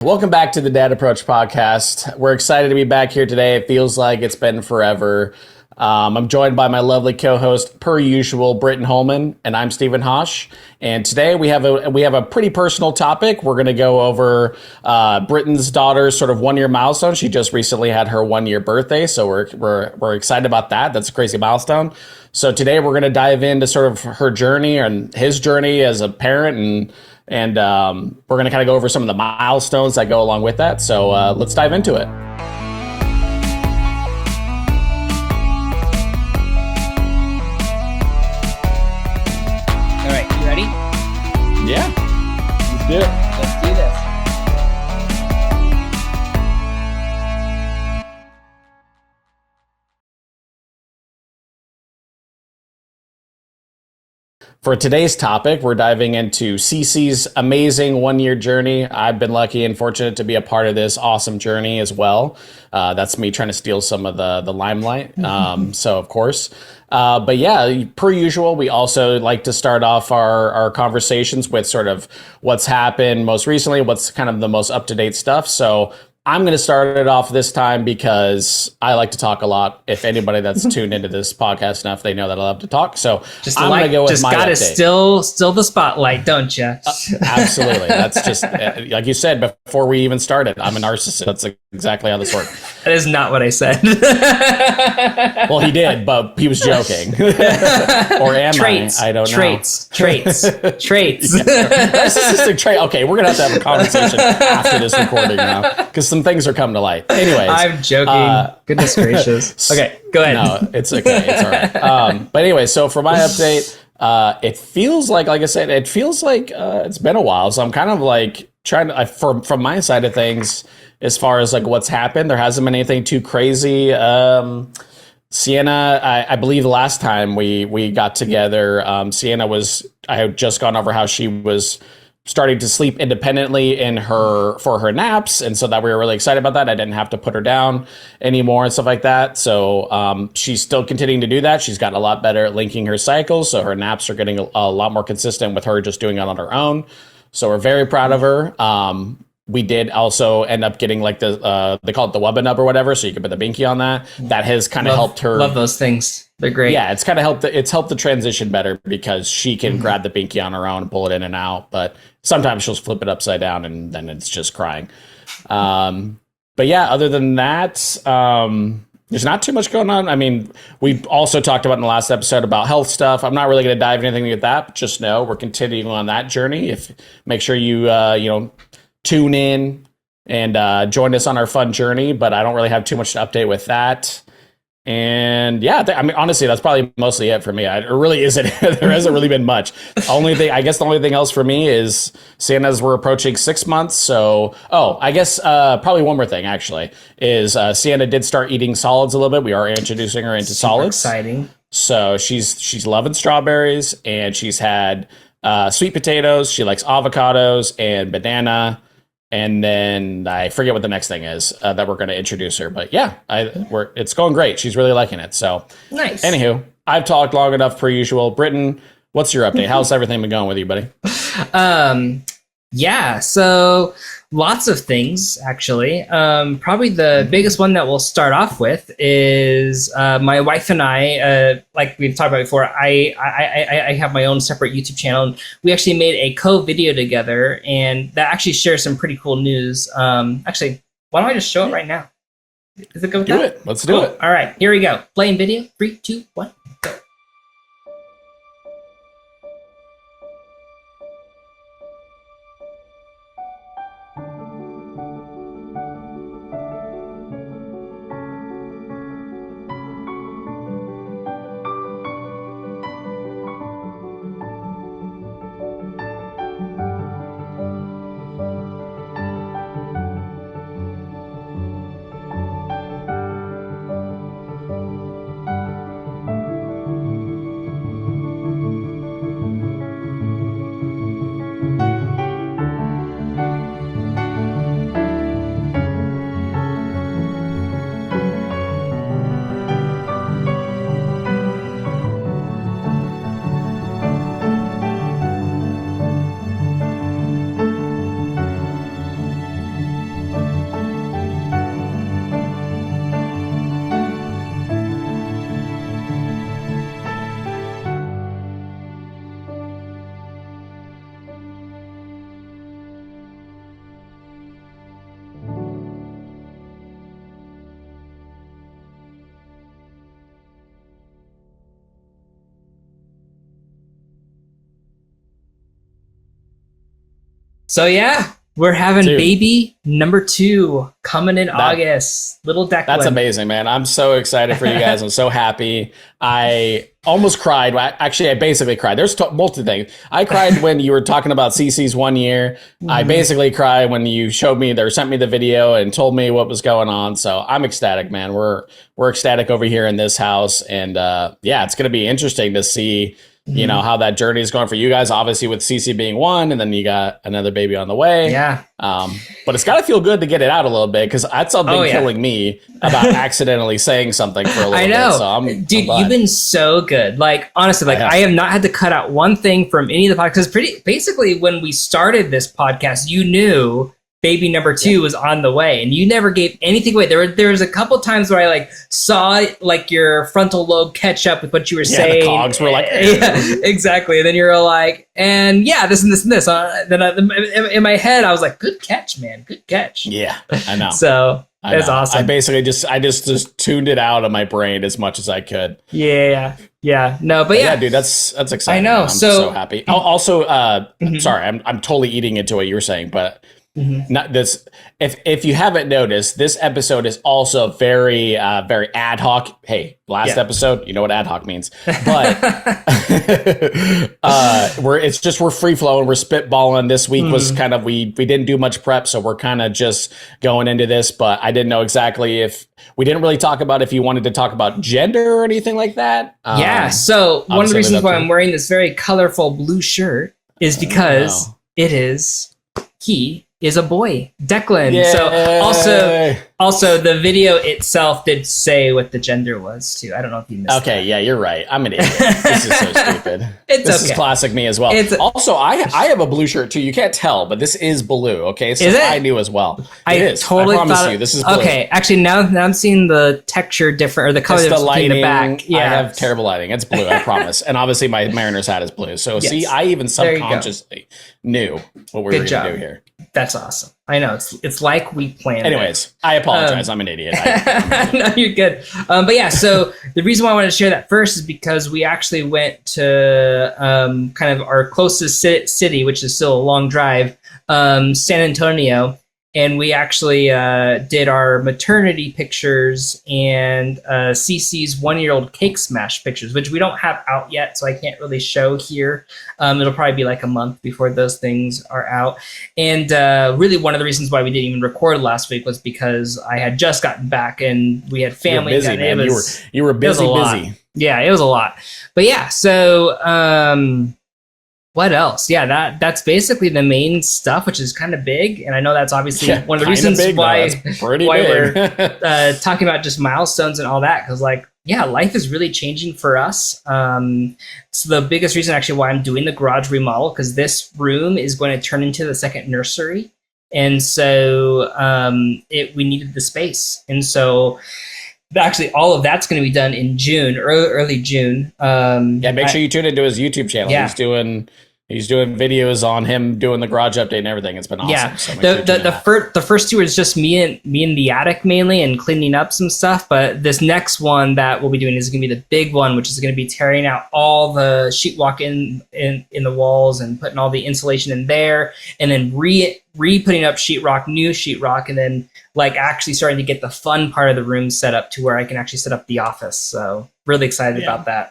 Welcome back to the Dad Approach podcast. We're excited to be back here today. It feels like it's been forever. I'm joined by my lovely co-host, per usual, Britton Holman, and I'm Stephen Hosh. And today we have a pretty personal topic. We're going to go over Britton's daughter's sort of 1-year milestone. She just recently had her 1-year birthday, so we're excited about that. That's a crazy milestone. So today we're going to dive into sort of her journey and his journey as a parent, and we're going to kind of go over some of the milestones that go along with that. So let's dive into it. All right, you ready? Yeah, let's do it. Let's do this. For today's topic, we're diving into Cece's amazing 1-year journey. I've been lucky and fortunate to be a part of this awesome journey as well. That's me trying to steal some of the limelight. So, of course. But yeah, per usual, we also like to start off our conversations with sort of what's happened most recently, what's kind of the most up-to-date stuff. So I'm going to start it off this time because I like to talk a lot. If anybody that's tuned into this podcast enough, they know that I love to talk. So I'm going to go with my update. Just gotta still the spotlight, don't you? Absolutely. That's just, like you said, before we even started, I'm a narcissist. That's exactly how this works. That is not what I said. Well, he did, but he was joking. Or am traits, I don't know. Traits. Narcissistic trait. Okay, we're going to have a conversation after this recording now, because some things are coming to light. Anyways. I'm joking. Goodness gracious. Okay, go ahead. No, it's okay. It's all right. But anyway, so for my update, it feels like I said, it feels like it's been a while. So I'm kind of like trying to, from my side of things, as far as like what's happened, there hasn't been anything too crazy. Sienna, I believe the last time we got together, Sienna I had just gone over how she was starting to sleep independently for her naps, and so that we were really excited about that. I didn't have to put her down anymore and stuff like that. So she's still continuing to do that. She's gotten a lot better at linking her cycles, so her naps are getting a lot more consistent with her just doing it on her own. So we're very proud of her. We did also end up getting like they call it the Wubba Nub or whatever, so you can put the binky on that. That has kind of helped her. Love those things. They're great. Yeah, it's kind of helped. It's helped the transition better because she can grab the binky on her own and pull it in and out. But sometimes she'll flip it upside down and then it's just crying. But yeah, other than that, there's not too much going on. I mean, we also talked about in the last episode about health stuff. I'm not really going to dive into anything with that, but just know we're continuing on that journey. Make sure you tune in and join us on our fun journey. But I don't really have too much to update with that. And yeah, I mean, honestly, that's probably mostly it for me. It really isn't. There hasn't really been much. The only thing else for me is seeing as we're approaching 6 months. So, I guess probably one more thing actually is Sienna did start eating solids a little bit. We are introducing her into solids. Exciting. So she's loving strawberries, and she's had sweet potatoes. She likes avocados and banana. And then I forget what the next thing is that we're going to introduce her. But yeah, it's going great. She's really liking it. So nice. Anywho, I've talked long enough per usual. Britton, what's your update? How's everything been going with you, buddy? Yeah, so lots of things, actually. Probably the biggest one that we'll start off with is my wife and I, like we've talked about before, I have my own separate YouTube channel. We actually made a co-video together, and that actually shares some pretty cool news. Actually, why don't I just show it right now? Is it good with that? Do it. Let's do it. All right, here we go. Playing video. 3, 2, 1, go. So yeah, we're having Dude. baby number 2 coming in August. Little Declan. That's amazing, man. I'm so excited for you guys. I'm so happy. I almost cried. Actually, I basically cried. There's multiple things. I cried when you were talking about Cece's 1 year. I basically cried when you showed me or sent me the video and told me what was going on. So I'm ecstatic, man. We're ecstatic over here in this house. And yeah, it's going to be interesting to see, you know, how that journey is going for you guys, obviously with Cece being 1, and then you got another baby on the way. Yeah. But it's got to feel good to get it out a little bit, because that's something killing me about accidentally saying something for a little bit. So Dude, you've been so good. Like, honestly, like I have not had to cut out one thing from any of the podcasts. Basically, when we started this podcast, you knew baby number 2 was on the way, and you never gave anything away. There was a couple times where I like saw like your frontal lobe catch up with what you were saying. The cogs were like, yeah, exactly. And then you're like, and yeah, this and this and this. In my head, I was like, good catch, man, good catch. Yeah, I know. So that's awesome. I basically just tuned it out of my brain as much as I could. Yeah. No, but yeah, dude, that's exciting. I know. I'm so happy. Also, sorry, I'm totally eating into what you were saying, but. Not this. If you haven't noticed, this episode is also very very ad hoc. Hey, last episode, you know what ad hoc means, but we're free flowing. We're spitballing. This week was kind of we didn't do much prep, so we're kind of just going into this. But I didn't know exactly if we didn't really talk about if you wanted to talk about gender or anything like that. Yeah. So one of the reasons why I'm wearing this very colorful blue shirt is because he is a boy, Declan. Yay. So also the video itself did say what the gender was too. I don't know if you missed Okay, that. yeah, you're right. I'm an idiot. This is so stupid. This is classic me as well. Also, I have a blue shirt too. You can't tell, but this is blue. Okay, so I knew as well. It is. Totally I promise you, this is blue. Okay, actually now I'm seeing the texture different, or the color the lighting. In the back. Yeah, I have terrible lighting. It's blue, I promise. And obviously my Mariner's hat is blue. So see, I even subconsciously knew what we were going to do here. That's awesome. I know it's like we planned. Anyways, I apologize. I'm an idiot. No, you're good. But yeah, so the reason why I wanted to share that first is because we actually went to kind of our closest city, which is still a long drive, San Antonio, and we actually did our maternity pictures and Cece's 1-year-old cake smash pictures, which we don't have out yet, so I can't really show here. It'll probably be like a month before those things are out. And really one of the reasons why we didn't even record last week was because I had just gotten back and we had family. You were busy, man. You were busy. Yeah, it was a lot. But yeah, so what else? Yeah, that's basically the main stuff, which is kind of big. And I know that's obviously one of the reasons why we're talking about just milestones and all that. Because life is really changing for us. It's the biggest reason actually why I'm doing the garage remodel, because this room is going to turn into the second nursery. And so we needed the space. And so actually all of that's going to be done in June, early June. Make sure you tune into his YouTube channel. Yeah. He's doing videos on him doing the garage update and everything. It's been awesome. Yeah, so the first two is just me in the attic mainly and cleaning up some stuff. But this next one that we'll be doing is going to be the big one, which is going to be tearing out all the sheetrock in the walls and putting all the insulation in there, and then putting up sheetrock, new sheetrock, and then actually starting to get the fun part of the room set up to where I can actually set up the office. So really excited about that.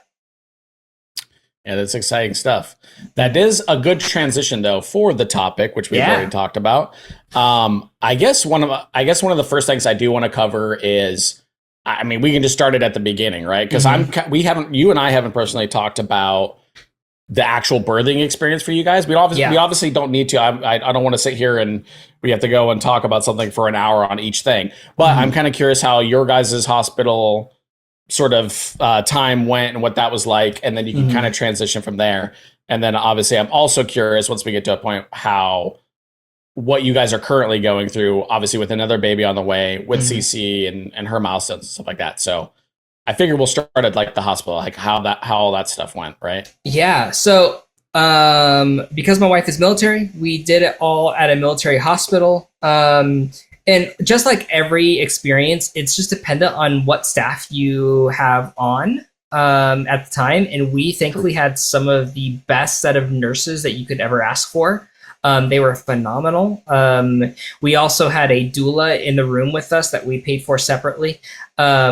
Yeah, that's exciting stuff. That is a good transition, though, for the topic, which we've already talked about. I guess one of the first things I do want to cover is, I mean, we can just start it at the beginning, right? Because you and I haven't personally talked about the actual birthing experience for you guys. We obviously don't need to. I don't want to sit here and we have to go and talk about something for an hour on each thing. But I'm kind of curious how your guys' hospital sort of time went and what that was like, and then you can kind of transition from there. And then obviously I'm also curious, once we get to a point, what you guys are currently going through, obviously with another baby on the way, with Cece and her milestones and stuff like that. So I figure we'll start at the hospital, how all that stuff went, right? Yeah. So because my wife is military, we did it all at a military hospital. And just like every experience, it's just dependent on what staff you have on at the time. And we thankfully had some of the best set of nurses that you could ever ask for. They were phenomenal. We also had a doula in the room with us that we paid for separately,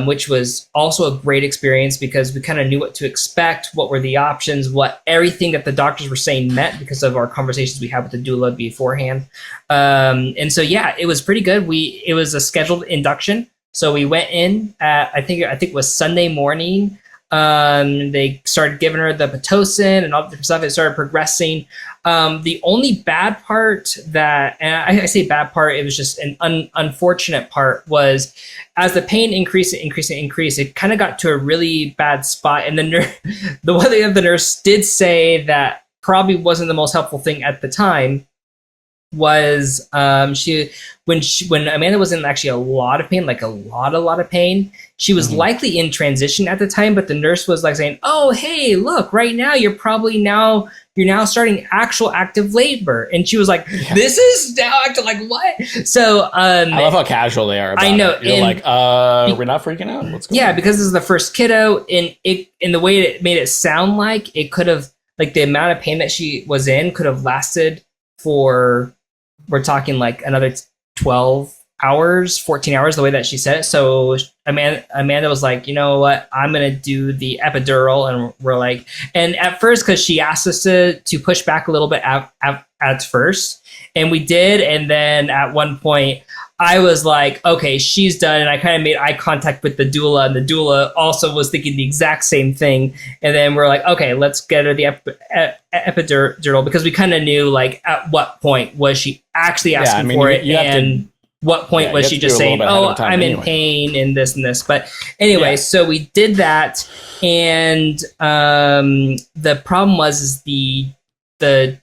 which was also a great experience because we kind of knew what to expect, what were the options, what everything that the doctors were saying meant because of our conversations we had with the doula beforehand. And so, yeah, it was pretty good. It was a scheduled induction. So we went in at, I think it was Sunday morning. They started giving her the Pitocin and all the different stuff. It started progressing. The only bad part that, and I say bad part, it was just an unfortunate part, was as the pain increased, it kind of got to a really bad spot. And the one thing the nurse did say that probably wasn't the most helpful thing at the time was when Amanda was in actually a lot of pain, like a lot of pain, she was likely in transition at the time, but the nurse was like saying, oh, hey, look, right now you're now starting actual active labor. And she was like, this is now active, like what? So I love how casual they are about I know. it. You're like, we're not freaking out. What's going on? Yeah, because this is the first kiddo, and the way it made it sound like it could have, like the amount of pain that she was in could have lasted for, we're talking like another 12 hours, 14 hours, the way that she said it. So Amanda was like, you know what, I'm going to do the epidural. And we're like, and at first, because she asked us to push back a little bit at first, and we did. And then at one point, I was like, okay, she's done. And I kind of made eye contact with the doula, and the doula also was thinking the exact same thing. And then we're like, okay, let's get her the epidural, because we kind of knew like at what point was she actually asking for it, and what point was she just saying, oh, I'm in pain and this and this. But anyway, so we did that. And the problem was the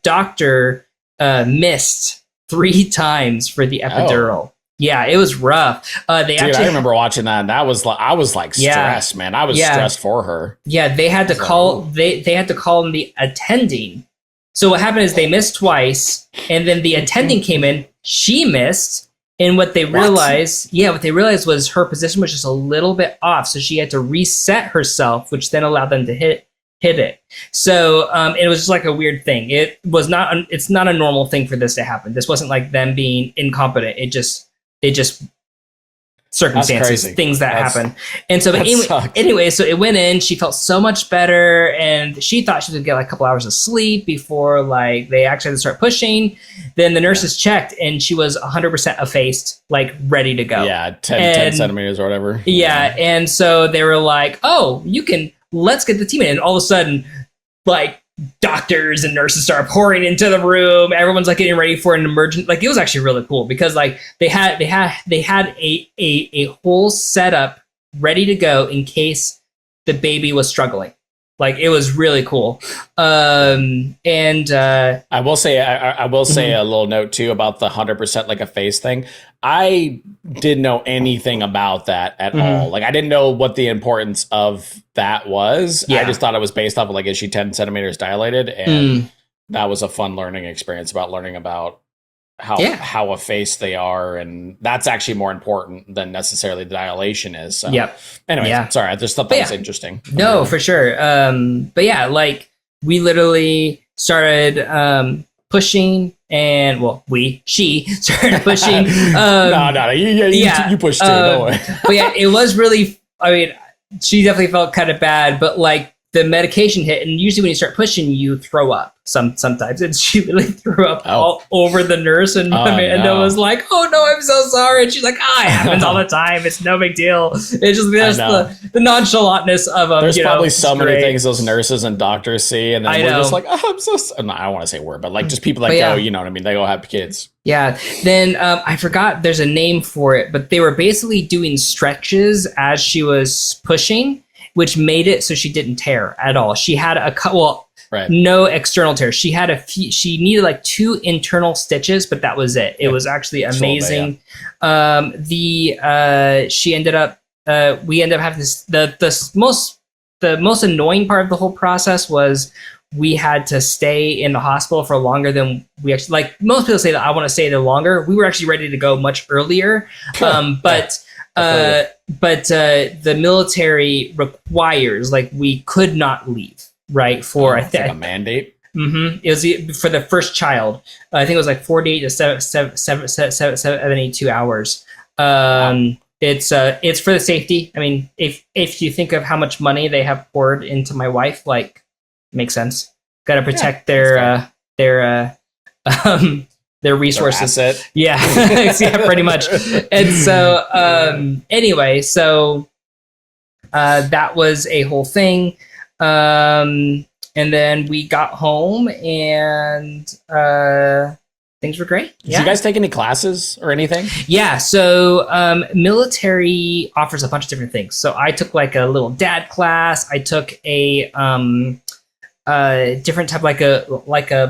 doctor missed 3 times for the epidural. Oh. Yeah, it was rough. Dude, I remember watching that, and I was like stressed, man. I was stressed for her. Yeah, they had to call. They had to call in the attending. So what happened is they missed twice, and then the attending came in. She missed, and what they realized was her position was just a little bit off, so she had to reset herself, which then allowed them to hit it. So it was just like a weird thing. It's not a normal thing for this to happen. This wasn't like them being incompetent. It just circumstances, things that happen. And so anyway, so it went in, she felt so much better, and she thought she was gonna get like a couple hours of sleep before like they actually had to start pushing. Then the nurses checked, and she was 100% effaced, like ready to go. Yeah, 10 centimeters or whatever. Yeah, and so they were like, oh, let's get the team in. And all of a sudden, like, doctors and nurses start pouring into the room. Everyone's like getting ready for an emergent. Like, it was actually really cool because like they had a whole setup ready to go in case the baby was struggling. Like, it was really cool. And I will say a little note too about the 100% like a face thing. I didn't know anything about that at all. Like, I didn't know what the importance of that was. I just thought it was based off of like, is she 10 centimeters dilated? And that was a fun learning experience about learning about how effaced they are, and that's actually more important than necessarily the dilation is. So anyway, sorry, I just thought that was interesting. No, for sure. But yeah, like we literally started pushing, and she started pushing. You pushed too. Don't worry. But yeah, it was really, I mean, she definitely felt kind of bad, but like the medication hit, and usually when you start pushing, you throw up sometimes. And she really threw up all over the nurse, and Amanda was like, "Oh no, I'm so sorry." And she's like, it happens all the time. It's no big deal. It's just the nonchalantness of them. There's probably so many things those nurses and doctors see, and then we're just like, "Oh, I'm so sorry." No, I don't want to say word, but like just people that go, you know what I mean? They go have kids. Yeah. Then I forgot there's a name for it, but they were basically doing stretches as she was pushing, which made it so she didn't tear at all. She had no external tear. She had she needed like 2 internal stitches, but that was it. It was actually amazing. We ended up having this, the most annoying part of the whole process was we had to stay in the hospital for longer than we actually, like most people say that I want to stay there longer. We were actually ready to go much earlier. But the military requires, like, we could not leave, right? For like a mandate. It was for the first child. I think it was like 48 to 72 hours. Wow. It's for the safety. I mean, if you think of how much money they have poured into my wife, like, makes sense. Got to protect their resources. Their asset. Yeah, yeah, pretty much. And so anyway, so that was a whole thing. And then we got home and things were great. Did you guys take any classes or anything? Yeah, so military offers a bunch of different things. So I took like a little dad class. I took a different type, like a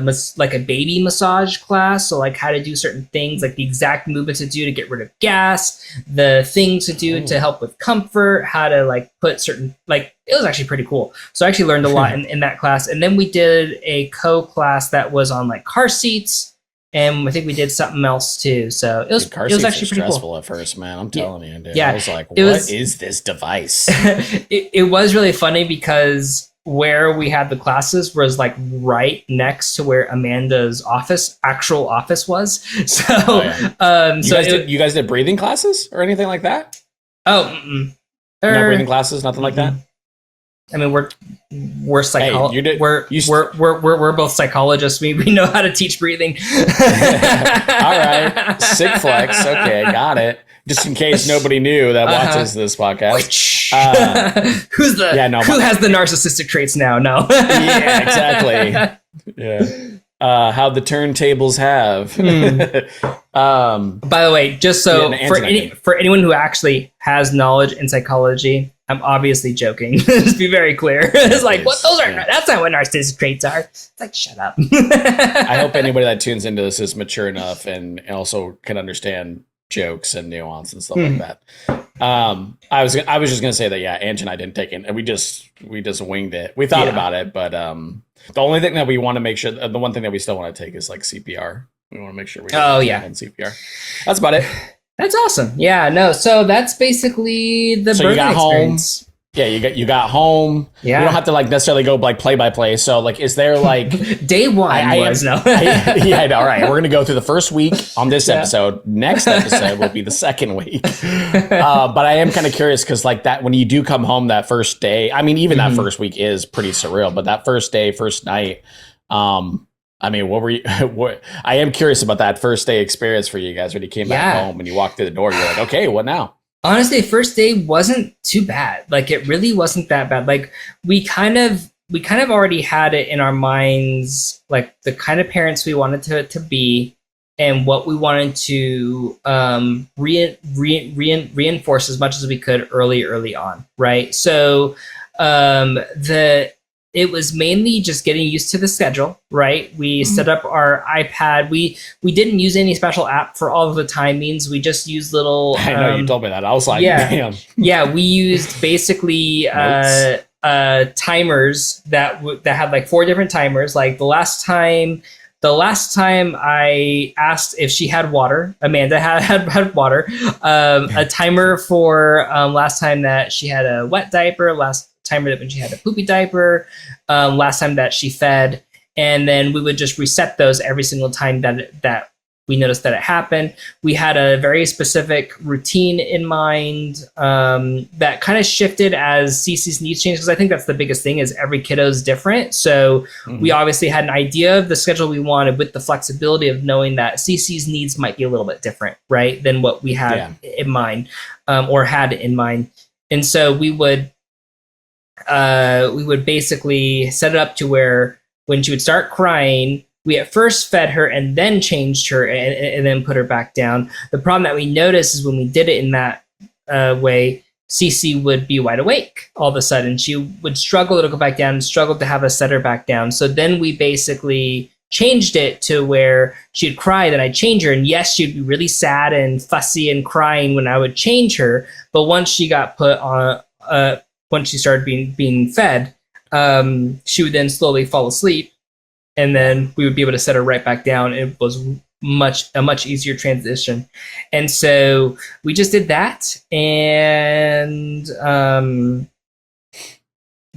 baby massage class. So like how to do certain things, like the exact movements to do to get rid of gas, the things to do to help with comfort, how to like put certain, like, it was actually pretty cool. So I actually learned a lot in that class. And then we did a co-class that was on like car seats. And I think we did something else too. So it was actually pretty stressful cool at first, man. I'm telling you, dude. Yeah. I was like, what is this device? It was really funny because where we had the classes was like right next to where Amanda's actual office was. So, you guys did breathing classes or anything like that? Oh, no breathing classes, nothing like that. I mean, we're Hey, we're both psychologists. We know how to teach breathing. All right, sick flex. Okay, got it. Just in case nobody knew that watches this podcast. Who has the narcissistic traits now? No. Yeah, exactly. Yeah. How the turntables have. By the way, just so for anyone who actually has knowledge in psychology, I'm obviously joking. Just be very clear. It's like, what? That's not what narcissistic traits are. It's like, shut up. I hope anybody that tunes into this is mature enough and also can understand jokes and nuance and stuff like that. I was just gonna say that, yeah, Ange and I didn't take it, and we just winged it. We thought about it, but the only thing that we want to make sure, the one thing that we still want to take is like CPR. We want to make sure we and CPR. That's about it. That's awesome. Yeah, no. So that's basically the birthing experience. Home. Yeah, you got home. Yeah. You don't have to like necessarily go like play by play. So like, is there like day one? Yeah, all right. We're gonna go through the first week on this episode. Next episode will be the second week. But I am kind of curious because like that when you do come home that first day. I mean, even that first week is pretty surreal. But that first day, first night. I mean, what were you? I am curious about that first day experience for you guys when you came back home and you walked through the door. You're like, okay, what now? Honestly, first day wasn't too bad. Like, it really wasn't that bad. Like, we kind of already had it in our minds, like the kind of parents we wanted to be, and what we wanted to reinforce as much as we could early on, right? So it was mainly just getting used to the schedule, right? We set up our iPad. We didn't use any special app for all of the timings. We just used little. I know you told me that. I was like, damn. Yeah, we used basically timers that had like 4 different timers. Like the last time I asked if she had water, Amanda had water. A timer for last time that she had a wet diaper. Last timer that when she had a poopy diaper, last time that she fed, and then we would just reset those every single time that we noticed that it happened. We had a very specific routine in mind that kind of shifted as Cece's needs changed, because I think that's the biggest thing is every kiddo is different. So we obviously had an idea of the schedule we wanted with the flexibility of knowing that Cece's needs might be a little bit different, right, than what we had in mind or had in mind. And so we would basically set it up to where when she would start crying, we at first fed her and then changed her and then put her back down. The problem that we noticed is when we did it in that way, Cece would be wide awake all of a sudden. She would struggle to go back down, struggle to have us set her back down. So then we basically changed it to where she'd cry, then I'd change her. And yes, she'd be really sad and fussy and crying when I would change her. But once she got put on, once she started being fed, she would then slowly fall asleep, and then we would be able to set her right back down. It was a much easier transition, and so we just did that, and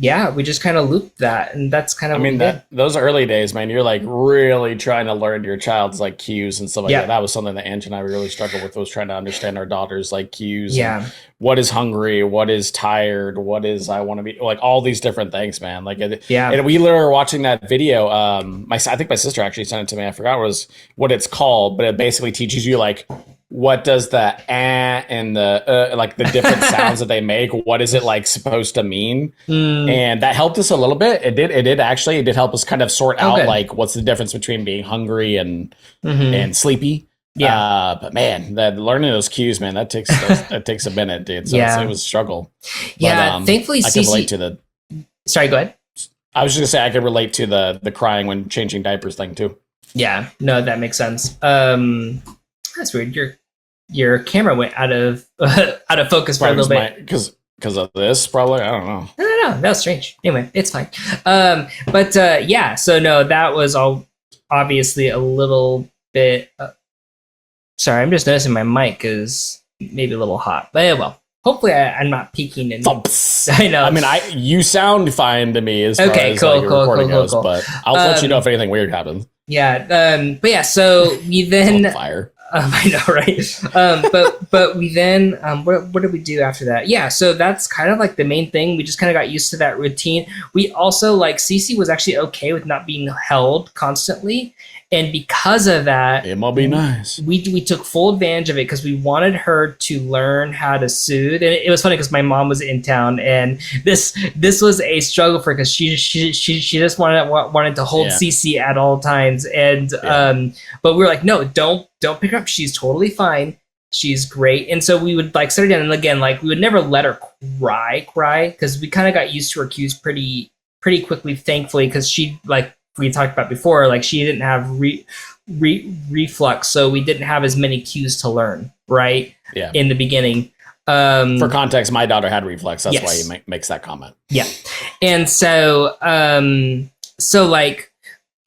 yeah, we just kind of looped that, and that's kind of I what mean, we did. that those early days, man, you're like really trying to learn your child's like cues and stuff like Yeah. that. That was something that Ange and I really struggled with, was trying to understand our daughter's like cues and Yeah. what is hungry, what is tired, what is I want to be, like all these different things, man. Like, Yeah. and we literally were watching that video. I think my sister actually sent it to me. I forgot what it's called, but it basically teaches you like, what does the and the like the different sounds that they make, what is it like supposed to mean? And that helped us a little bit. It did help us kind of sort out good. like what's the difference between being hungry and sleepy. Yeah. But man, that learning those cues, man, that takes a minute, dude. So Yeah. it was a struggle. Yeah, But, thankfully, I can Cece relate to the. Sorry, go ahead. I was just gonna say I could relate to the crying when changing diapers thing too. Yeah, no, that makes sense. That's weird. Your camera went out of out of focus for a little bit. Because of this, probably. I don't know. No, that was strange. Anyway, it's fine. But yeah, so no, that was all obviously a little bit. Sorry, I'm just noticing my mic is maybe a little hot, but yeah, well, hopefully I'm not peaking. And I know. I mean, you sound fine to me as far Okay, as cool, like, your cool, recording cool, goes, cool. but I'll let you know if anything weird happens. Yeah, but yeah, so we then. On fire. I know, right? But we then what did we do after that? Yeah, so that's kind of like the main thing. We just kind of got used to that routine. We also like Cece was actually okay with not being held constantly, and because of that, It might be nice. we took full advantage of it because we wanted her to learn how to soothe. And it was funny because my mom was in town, and this was a struggle for her because she just wanted to hold Yeah. Cece at all times, and but we were like, no, don't pick her up. She's totally fine. She's great. And so we would like set her down, and again, like we would never let her cry because we kind of got used to her cues pretty quickly, thankfully, because she, like we talked about before, like she didn't have reflux, so we didn't have as many cues to learn, right? Yeah. In the beginning. For context, my daughter had reflux. That's Yes. why he makes that comment. Yeah. And so so like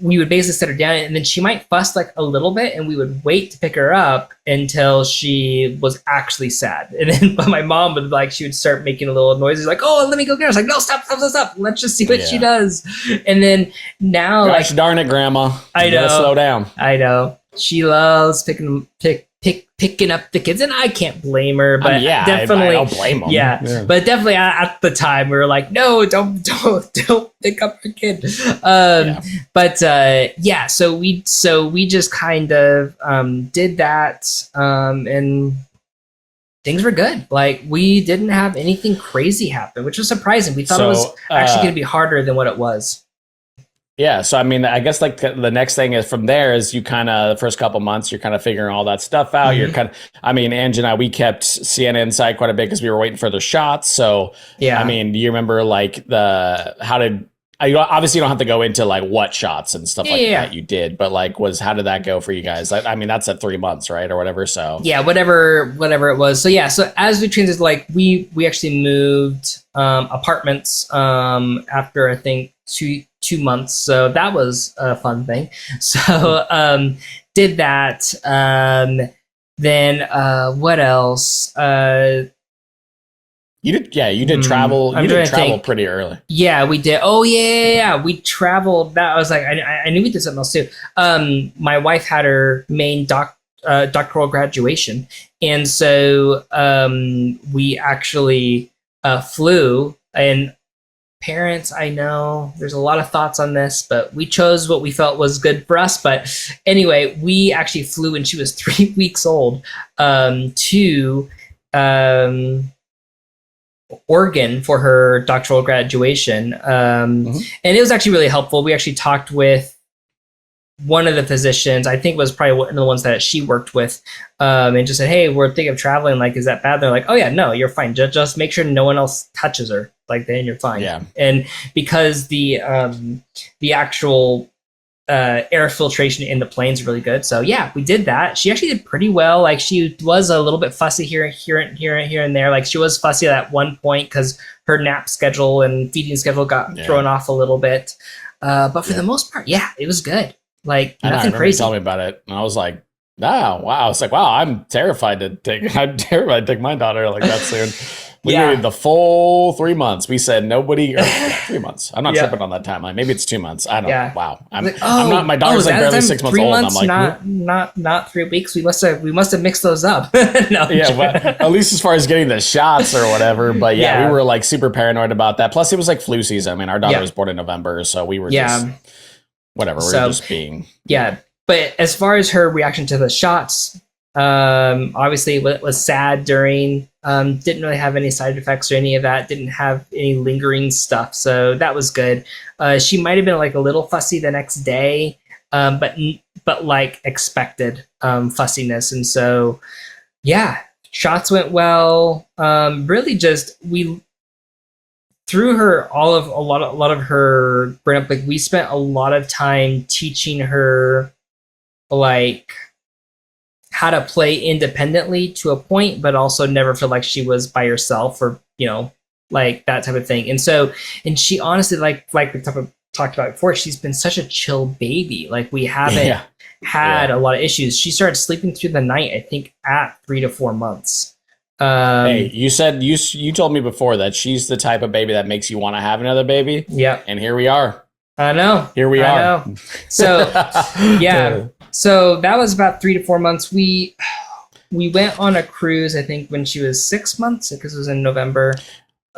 we would basically set her down, and then she might fuss like a little bit, and we would wait to pick her up until she was actually sad. And then but my mom would she would start making a little noises like, oh, let me go get her. I was like, no, stop. Let's just see what she does. And then now Gosh darn it, Grandma. I You gotta know. slow down. I know. She loves picking up the kids, and I can't blame her. But definitely, I don't blame them. yeah. But definitely at the time we were like, no, don't pick up your kid. But yeah, so we just kind of did that, and things were good. Like we didn't have anything crazy happen, which was surprising. We thought it was actually going to be harder than what it was. Yeah, so I mean, I guess like the next thing is from there is you kind of the first couple months you're kind of figuring all that stuff out. Mm-hmm. You're kind of, I mean, Ange and I, we kept CNN inside quite a bit because we were waiting for the shots. So Yeah. I mean, do you remember like obviously you don't have to go into like what shots and stuff that you did, but like how did that go for you guys? I mean, that's at 3 months, right, or whatever. So yeah, whatever it was. So yeah, so as we transitioned, like we actually moved apartments after I think 2 months. So that was a fun thing. So did that. Then what else? you did travel. You did travel pretty early. Yeah, we did. Oh yeah. We traveled. That was like I knew we did something else too. My wife had her main doctoral graduation, and so we actually flew. And parents, I know there's a lot of thoughts on this, but we chose what we felt was good for us. But anyway, we actually flew when she was 3 weeks old to Oregon for her doctoral graduation. And it was actually really helpful. We actually talked with one of the physicians, I think it was probably one of the ones that she worked with, and just said, hey, we're thinking of traveling. Like, is that bad? They're like, oh yeah, no, you're fine. Just make sure no one else touches her. Like, then you're fine. Yeah. And because the actual air filtration in the plane's really good. So yeah, we did that. She actually did pretty well. Like she was a little bit fussy here and there. Like she was fussy at one point because her nap schedule and feeding schedule got thrown off a little bit. But for the most part, yeah, it was good. Like nothing crazy. Tell me about it, and I was like, "Oh, wow!" It's like, "Wow, I'm terrified to take my daughter like that soon." We waited the full 3 months. We said nobody, or 3 months. I'm not tripping on that timeline. Maybe it's 2 months. I don't know. Wow. I'm not, my daughter's like barely 6 months old. And I'm like, not 3 weeks. We must have mixed those up. No, yeah, well, at least as far as getting the shots or whatever. But we were like super paranoid about that. Plus it was like flu season. I mean, our daughter was born in November, so we were just, whatever. We were just being. Yeah. But as far as her reaction to the shots, obviously it was sad during, didn't really have any side effects or any of that, didn't have any lingering stuff. So that was good. She might've been like a little fussy the next day, but like expected, fussiness. And so, shots went well. Really just, we through her, a lot of her brain up, like we spent a lot of time teaching her like how to play independently to a point, but also never feel like she was by herself or, like that type of thing. And so, and she honestly, like we talked about before, she's been such a chill baby. Like we haven't had a lot of issues. She started sleeping through the night, I think at 3 to 4 months. Hey, you said you told me before that she's the type of baby that makes you want to have another baby. Yeah. And here we are. I know. Here we are. Know. So, So that was about 3 to 4 months. We went on a cruise, I think, when she was 6 months, because it was in November.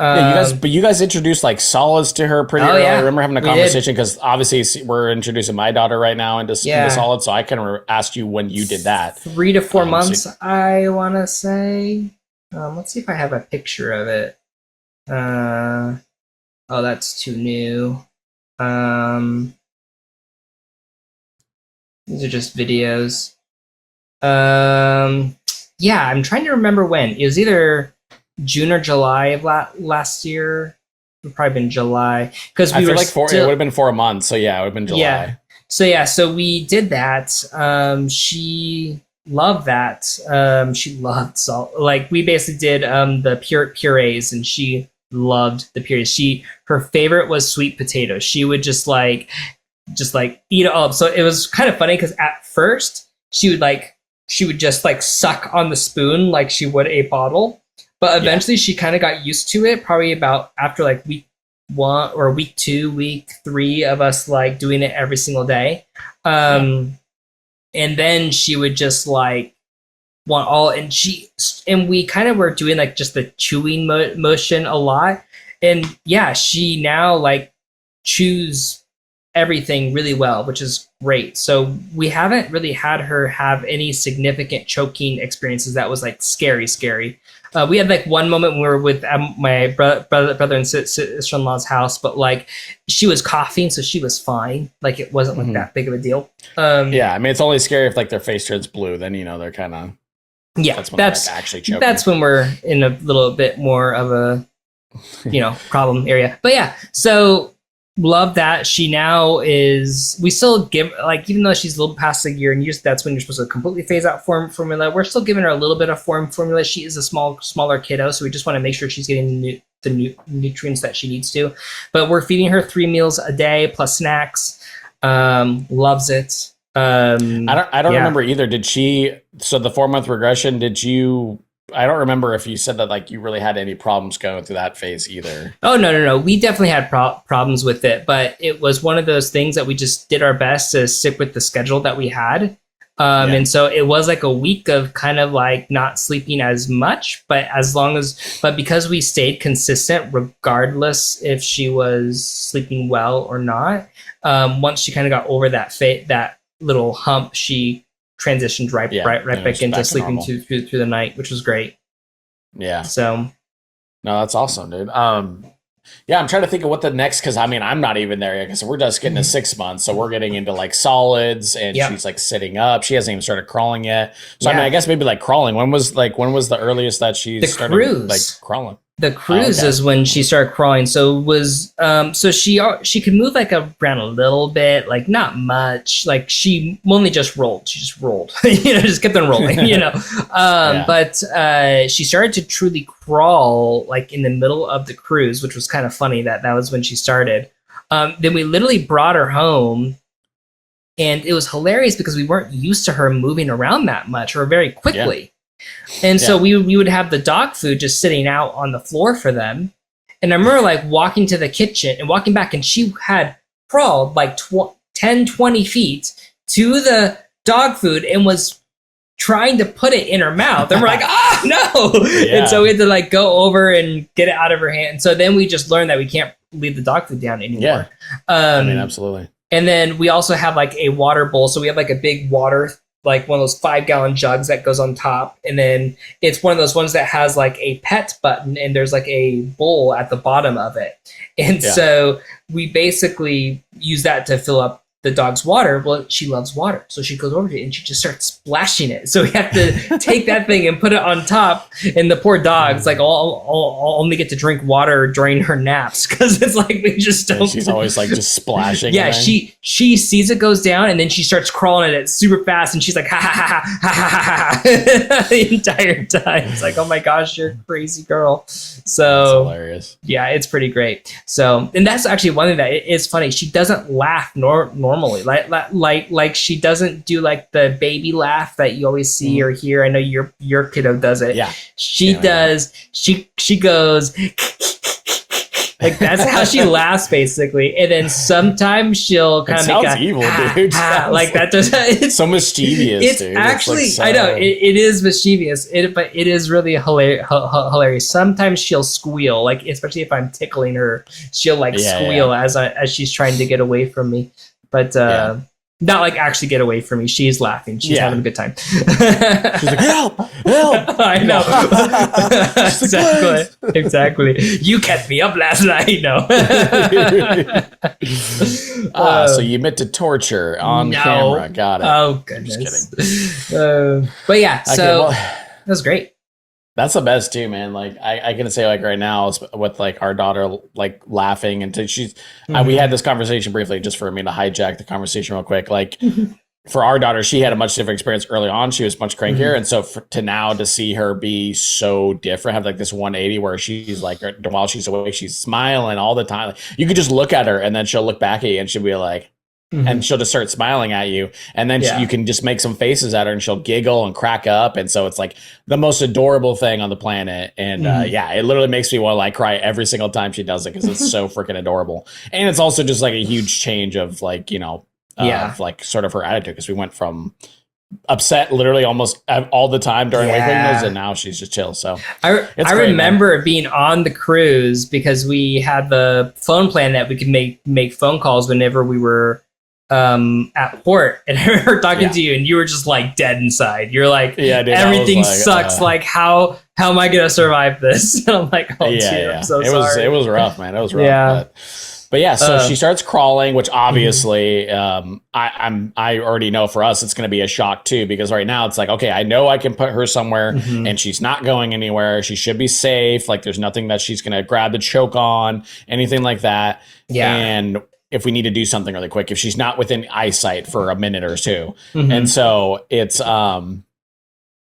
You guys introduced like solids to her pretty early. I remember having a conversation because obviously we're introducing my daughter right now into solids. So I kind of asked you when you did that. 3 to 4 months, I want to say. Let's see if I have a picture of it. Oh, that's too new. These are just videos. I'm trying to remember when. It was either June or July of last year. It would probably been July, because we were like it would have been 4 months. So it would have been July. So we did that. She loved that. She loved salt. Like we basically did the purees, and she loved the purees. Her favorite was sweet potatoes. She would just like eat it all up. So it was kind of funny because at first she would just like suck on the spoon like she would a bottle, but eventually she kind of got used to it, probably about after like week 1 or week 2, week 3 of us like doing it every single day. And then she would just like want all, and we kind of were doing like just the chewing motion a lot. And she now like chews everything really well, which is great. So we haven't really had her have any significant choking experiences that was like scary. We had like one moment when we were with my brother and sister-in-law's house, but like she was coughing, so she was fine. Like it wasn't like that big of a deal. I mean, it's only scary if like their face turns blue, then they're kind of that's actually choking. That's when we're in a little bit more of a problem area. But so love that. She now is, we still give, like, even though she's a little past a year, and that's when you're supposed to completely phase out formula, we're still giving her a little bit of formula. She is a smaller kiddo, so we just want to make sure she's getting the nutrients that she needs to. But we're feeding her 3 meals a day plus snacks. Loves it. I don't remember either. Did she, so the 4 month regression, I don't remember if you said that like you really had any problems going through that phase either. Oh, no. We definitely had problems with it, but it was one of those things that we just did our best to stick with the schedule that we had. And so it was like a week of kind of like not sleeping as much, but because we stayed consistent, regardless if she was sleeping well or not, once she kind of got over that little hump, she transitioned right back into sleeping through the night, which was great. Yeah. So. No, that's awesome, dude. I'm trying to think of what the next, because I mean, I'm not even there yet, because we're just getting to 6 months, so we're getting into like solids, and she's like sitting up. She hasn't even started crawling yet. So I mean, I guess maybe like crawling. When was the earliest that she started like crawling? The cruise is when she started crawling. So it was so she could move like around a little bit, like not much. Like she only just rolled. She just rolled, just kept on rolling, But she started to truly crawl like in the middle of the cruise, which was kind of funny that was when she started. Then we literally brought her home, and it was hilarious because we weren't used to her moving around that much or very quickly. And so we would have the dog food just sitting out on the floor for them. And I remember like walking to the kitchen and walking back, and she had crawled like 10, 20 feet to the dog food and was trying to put it in her mouth. And we're like, oh no. Yeah. And so we had to like go over and get it out of her hand. And so then we just learned that we can't leave the dog food down anymore. Yeah. I mean, absolutely. And then we also have like a water bowl. So we have like a big water, like one of those 5-gallon jugs that goes on top. And then it's one of those ones that has like a pet button, and there's like a bowl at the bottom of it. And so we basically use that to fill up the dog's water. Well, she loves water, so she goes over to it and she just starts splashing it. So we have to take that thing and put it on top, and the poor dog's like, I'll only get to drink water during her naps, because it's like we just don't. Yeah, she's always like just splashing. Yeah, she sees it goes down, and then she starts crawling at it super fast, and she's like ha ha ha ha ha ha ha the entire time. It's like, oh my gosh, you're a crazy girl. So that's hilarious. Yeah, it's pretty great. So, and that's actually one thing that is funny. She doesn't laugh normally, like she doesn't do like the baby laugh that you always see or hear. I know your kiddo does it. Yeah, she does. She goes like, that's how she laughs basically. And then sometimes she'll kind of make a evil, dude. Like that does. It's so mischievous. It's dude. actually, it's like I know it is mischievous. But it is really hilarious. Sometimes she'll squeal, like especially if I'm tickling her, she'll like squeal as she's trying to get away from me. But not like actually get away from me. She's laughing. She's having a good time. She's like, help! I know. Exactly. You kept me up last night. No. So you meant to torture on camera. Got it. Oh, goodness. Just kidding. But yeah, so that was great. That's the best too, man. Like I can say like right now with like our daughter like laughing and she's we had this conversation briefly just for me to hijack the conversation real quick. Like for our daughter, she had a much different experience early on. She was much crankier, and so to now to see her be so different, have like this 180 where she's like while she's awake, she's smiling all the time. Like, you could just look at her and then she'll look back at you and she'll be like. And she'll just start smiling at you, and then you can just make some faces at her, and she'll giggle and crack up, and so it's like the most adorable thing on the planet. And it literally makes me want to like cry every single time she does it because it's so freaking adorable. And it's also just like a huge change of like of like sort of her attitude, because we went from upset literally almost all the time during wake wakings, and now she's just chill. So I remember being on the cruise because we had the phone plan that we could make phone calls whenever we were at port, and I remember talking to you, and you were just like dead inside. You're like, dude, everything sucks. Like, how am I gonna survive this? And I'm like, oh, dude, I'm so sorry. It was rough, man. It was rough. But yeah, so she starts crawling, which obviously I already know for us it's going to be a shock too, because right now it's like, okay, I know I can put her somewhere and she's not going anywhere. She should be safe. Like there's nothing that she's going to grab the choke on, anything like that. Yeah. And if we need to do something really quick, if she's not within eyesight for a minute or two. And so it's, I'm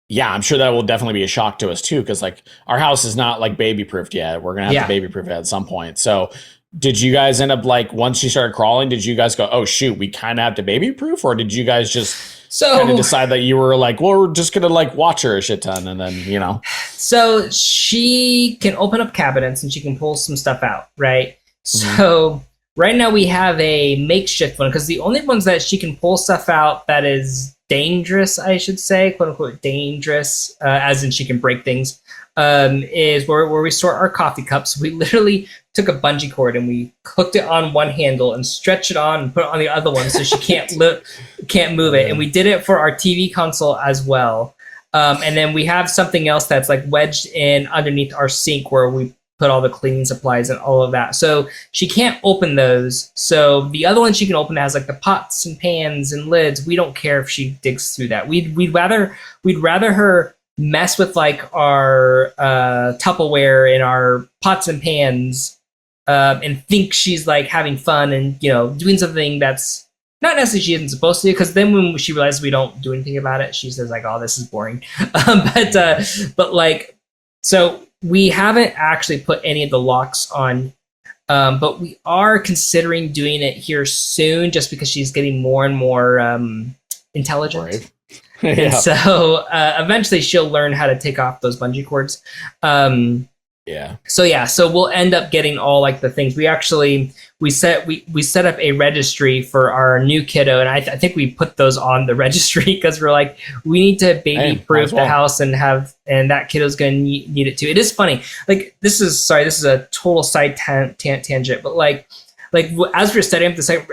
sure that will definitely be a shock to us too, because like our house is not like baby proofed yet. We're going to have to baby proof it at some point. So did you guys end up like once she started crawling, did you guys go, oh shoot, we kind of have to baby proof? Or did you guys just kind of decide that you were like, well, we're just going to like watch her a shit ton and then, So she can open up cabinets and she can pull some stuff out, right? So right now we have a makeshift one, because the only ones that she can pull stuff out that is dangerous, I should say, quote unquote dangerous, as in she can break things, is where we store our coffee cups. We literally took a bungee cord and we hooked it on one handle and stretched it on and put it on the other one so she can't move it. And we did it for our TV console as well. And then we have something else that's like wedged in underneath our sink where we put all the cleaning supplies and all of that. So she can't open those. So the other one she can open has like the pots and pans and lids. We don't care if she digs through that. We'd rather her mess with like our Tupperware and our pots and pans and think she's like having fun and doing something that's not necessarily she isn't supposed to, because then when she realizes we don't do anything about it, she says like, oh, this is boring. But like, so we haven't actually put any of the locks on, but we are considering doing it here soon, just because she's getting more and more intelligent. And so eventually she'll learn how to take off those bungee cords. So we'll end up getting all like the things. We set up a registry for our new kiddo, and I think we put those on the registry because we're like, we need to baby proof the house and that kiddo's gonna need it too. It is funny. Like this is a total side tangent, but like as we're setting up the second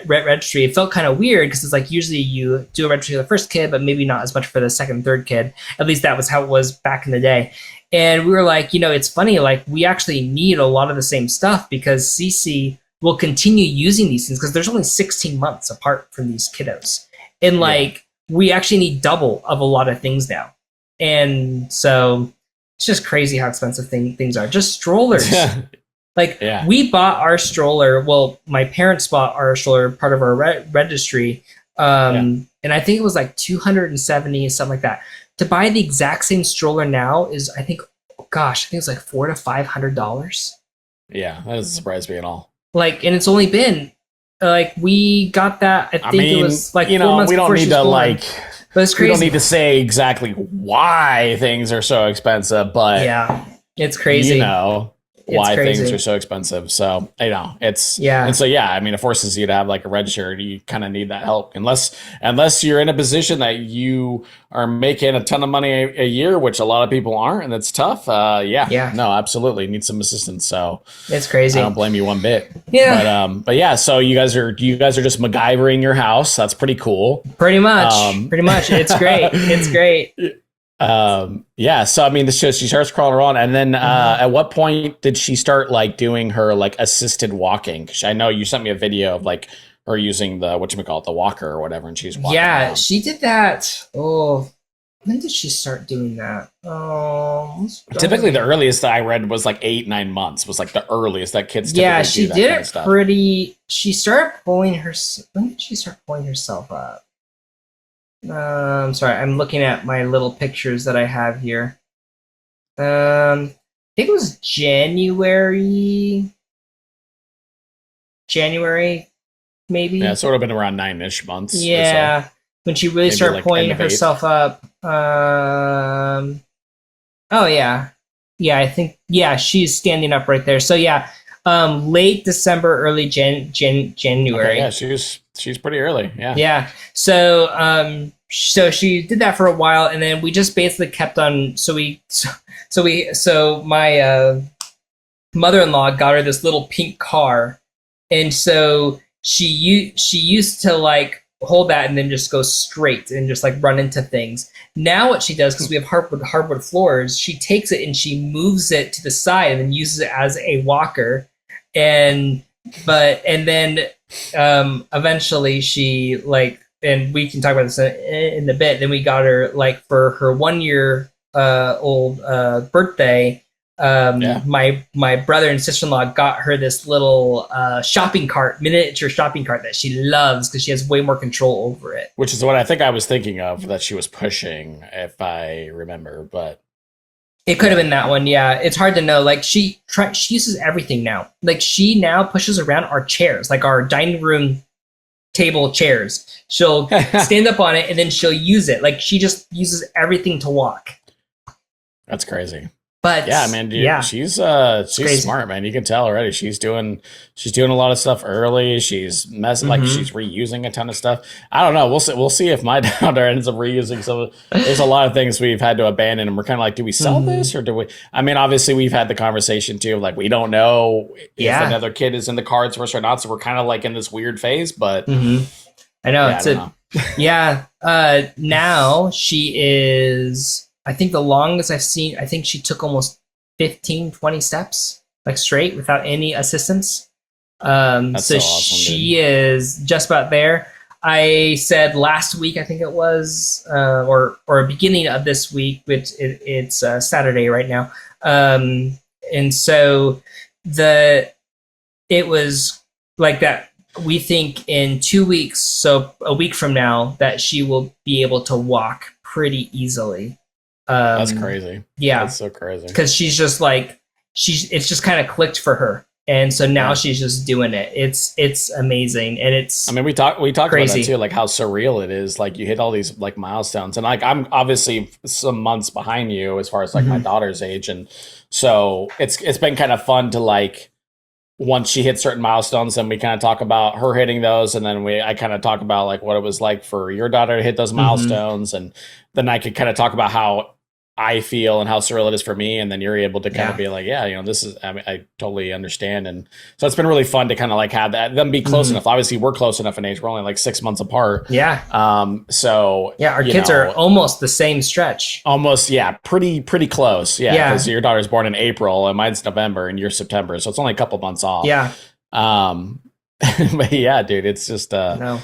registry, it felt kind of weird because it's like usually you do a registry for the first kid, but maybe not as much for the second and third kid. At least that was how it was back in the day. And we were like, it's funny, like we actually need a lot of the same stuff because Cece will continue using these things because there's only 16 months apart from these kiddos. And like we actually need double of a lot of things now. And so it's just crazy how expensive things are. Just strollers. We bought our stroller. Well, my parents bought our stroller, part of our registry. And I think it was like $270, something like that. To buy the exact same stroller now is, I think it's like $400 to $500. Yeah, that doesn't surprise me at all. Like, and it's only been like we got that. I think it was like 4 months before she was born. But it's crazy. We don't need to say exactly why things are so expensive, but yeah, it's crazy. Why things are so expensive. So, it's, and so, I mean, it forces you to have like a register. You kind of need that help unless you're in a position that you are making a ton of money a year, which a lot of people aren't. And it's tough. No, absolutely need some assistance. So it's crazy. I don't blame you one bit. Yeah. But yeah, so you guys are just MacGyvering your house. That's pretty cool. Pretty much. It's great. It's great. So I mean, she starts crawling around, and then at what point did she start like doing her like assisted walking? 'Cause I know you sent me a video of like her using the the walker or whatever, and she's walking around. She did that. Oh, when did she start doing that? Typically the earliest that I read was like 8-9 months was like the earliest that kids typically do she that did kind of stuff. She started pulling her. When did she start pulling herself up? I'm sorry, I'm looking at my little pictures that I have here. I think it was January, maybe. Yeah, it's sort of been around 9-ish months. Yeah, so. When she really started like pulling herself up. I think she's standing up right there. So late December, early January. Okay, she's pretty early. Yeah. Yeah. So she did that for a while, and then we just basically kept on. So my mother-in-law got her this little pink car, and so she used to like hold that and then just go straight and just like run into things. Now what she does, because we have hardwood floors, she takes it and she moves it to the side and then uses it as a walker. And then eventionally she like, and we can talk about this in a bit. Then we got her like for her 1 year old birthday. My brother and sister-in-law got her this little miniature shopping cart that she loves because she has way more control over it. Which is what I think I was thinking of that she was pushing, if I remember, but it could have been that one. Yeah, it's hard to know. Like she uses everything now. Like she now pushes around our chairs, like our dining room table chairs. She'll stand up on it and then she'll use it. Like she just uses everything to walk. That's crazy. But yeah, man, dude, she's smart, man. You can tell already. She's doing a lot of stuff early. She's messing like she's reusing a ton of stuff. I don't know. We'll see if my daughter ends up reusing some. There's a lot of things we've had to abandon, and we're kind of like, do we sell this or do we? I mean, obviously we've had the conversation too. Like we don't know if another kid is in the cards for us or not. So we're kind of like in this weird phase. But I know now she is. I think the longest I've seen, I think she took almost 15, 20 steps, like straight without any assistance. That's so awesome, she is just about there. I said last week, I think it was, or beginning of this week, which it's Saturday right now. And so it was like that. We think in 2 weeks, so a week from now, that she will be able to walk pretty easily. That's crazy. Yeah, that's so crazy. Because she's just like it's just kind of clicked for her, And so now Yeah. she's just doing it. It's amazing, and it's I mean, we talked about crazy. that too, like how surreal it is. Like you hit all these like milestones, and like I'm obviously some months behind you as far as like my Mhm. daughter's age, and so it's been kind of fun to like once she hits certain milestones, then we kind of talk about her hitting those, and then I kind of talk about like what it was like for your daughter to hit those Mhm. milestones, and then I could kind of talk about how I feel and how surreal it is for me, and then you're able to kind of Yeah. be like, yeah, this is. I mean, I totally understand, and so it's been really fun to kind of like have that them be close Mhm. enough. Obviously, we're close enough in age; we're only like 6 months apart. Yeah. So Yeah, our kids are almost the same stretch. almost, yeah, pretty close, yeah, Yeah. because your daughter's born in April and mine's November and you're September, so it's only a couple months off. Yeah. Um, but yeah, dude, it's just No.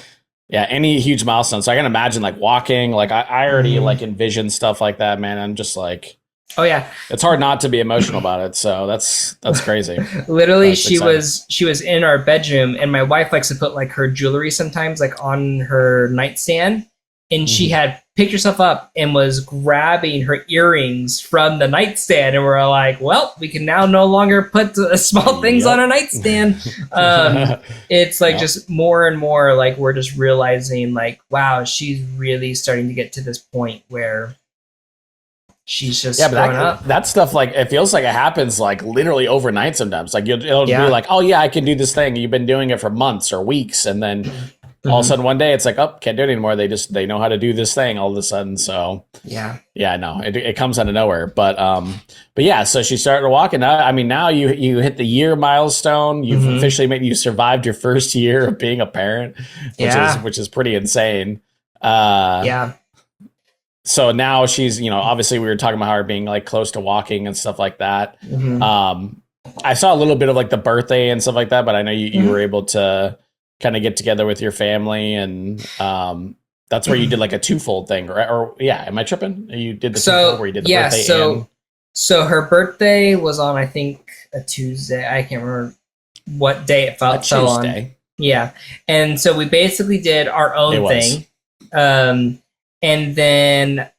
yeah, any huge milestone. So I can imagine like walking, like I already Mhm. like envision stuff like that, man. I'm just like, Oh yeah. it's hard not to be emotional about it. So that's crazy. Literally, That's exciting. she was in our bedroom, and my wife likes to put like her jewelry sometimes like on her nightstand, and she Mhm. had picked herself up and was grabbing her earrings from the nightstand, and we're like, well, we can now no longer put small things Yep. on a nightstand. It's like Yep. just more and more like we're just realizing like, wow, she's really starting to get to this point where she's just Yeah, but growing up. that stuff, like, it feels like it happens like literally overnight sometimes. Like it'll Yeah. be like, oh yeah, I can do this thing. You've been doing it for months or weeks, and then all of a Mhm. sudden one day it's like, oh, can't do it anymore. They know how to do this thing all of a sudden. So Yeah. yeah, no, it comes out of nowhere. But yeah, so she started walking. I mean, now you hit the year milestone. You've Mhm. officially you survived your first year of being a parent, Yeah. which is pretty insane. Yeah. So now she's, obviously we were talking about her being like close to walking and stuff like that. Mhm. I saw a little bit of like the birthday and stuff like that, but I know you Mhm. were able to kind of get together with your family, and that's where you did like a twofold thing, right? Or yeah, am I tripping? You did the twofold where you did the yeah, birthday so her birthday was on I think a Tuesday. I can't remember what day it and a fell on. Tuesday. Yeah, and so we basically did our It own was. thing, and then